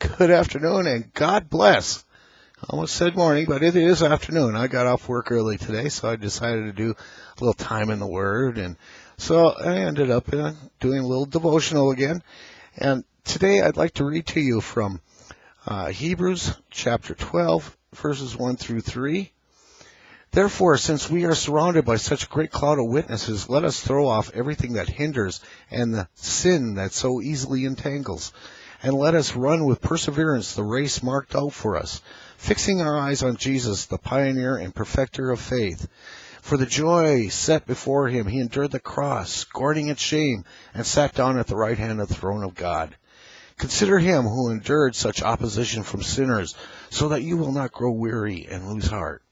Good afternoon and God bless. I almost said morning, but it is afternoon. I got off work early today, so I decided to do a little time in the Word. And so I ended up doing a little devotional again. And today I'd like to read to you from Hebrews chapter 12, verses 1 through 3. Therefore, since we are surrounded by such a great cloud of witnesses, let us throw off everything that hinders and the sin that so easily entangles. And let us run with perseverance the race marked out for us, fixing our eyes on Jesus, the pioneer and perfecter of faith. For the joy set before him, he endured the cross, scorning its shame, and sat down at the right hand of the throne of God. Consider him who endured such opposition from sinners, so that you will not grow weary and lose heart.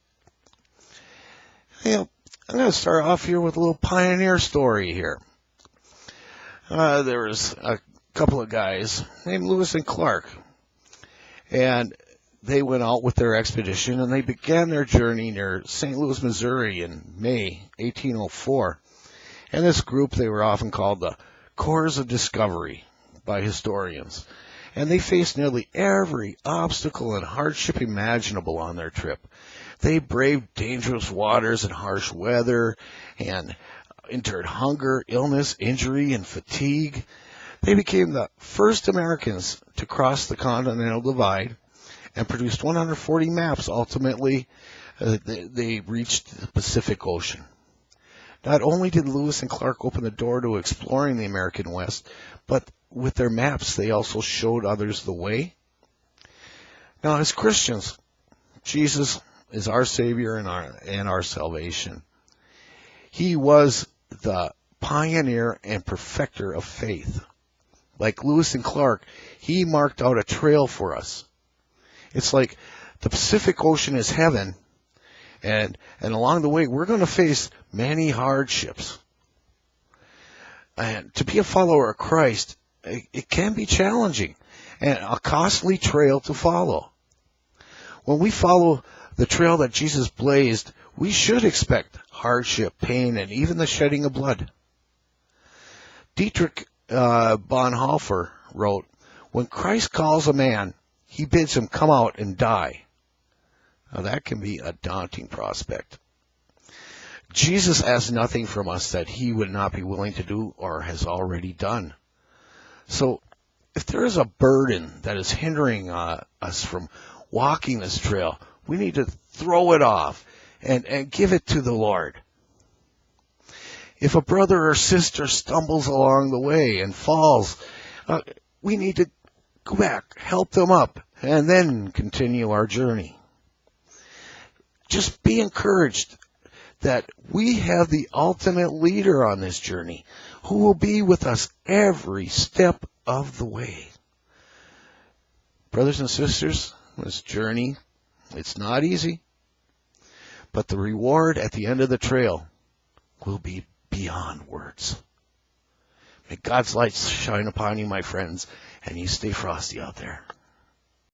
I'm going to start off here with a little pioneer story here. There was a couple of guys named Lewis and Clark, and they went out with their expedition, and they began their journey near St. Louis, Missouri in May 1804. And this group, they were often called the Corps of Discovery by historians. And they faced nearly every obstacle and hardship imaginable on their trip. They braved dangerous waters and harsh weather, and endured hunger, illness, injury, and fatigue. They became the first Americans to cross the Continental Divide and produced 140 maps. Ultimately, they reached the Pacific Ocean. Not only did Lewis and Clark open the door to exploring the American West, but with their maps, they also showed others the way. Now, as Christians, Jesus is our Savior and our salvation. He was the pioneer and perfecter of faith. Like Lewis and Clark, he marked out a trail for us. It's like the Pacific Ocean is heaven, and along the way, we're going to face many hardships. And to be a follower of Christ, it can be challenging and a costly trail to follow. When we follow the trail that Jesus blazed, we should expect hardship, pain, and even the shedding of blood. Dietrich Bonhoeffer wrote, "When Christ calls a man, he bids him come out and die." Now that can be a daunting prospect. Jesus asks nothing from us that he would not be willing to do or has already done. So if there is a burden that is hindering us from walking this trail, we need to throw it off and give it to the Lord. If a brother or sister stumbles along the way and falls, we need to go back, help them up, and then continue our journey. Just be encouraged that we have the ultimate leader on this journey who will be with us every step of the way. Brothers and sisters, this journey, it's not easy, but the reward at the end of the trail will be beyond words. May God's light shine upon you, my friends, and you stay frosty out there.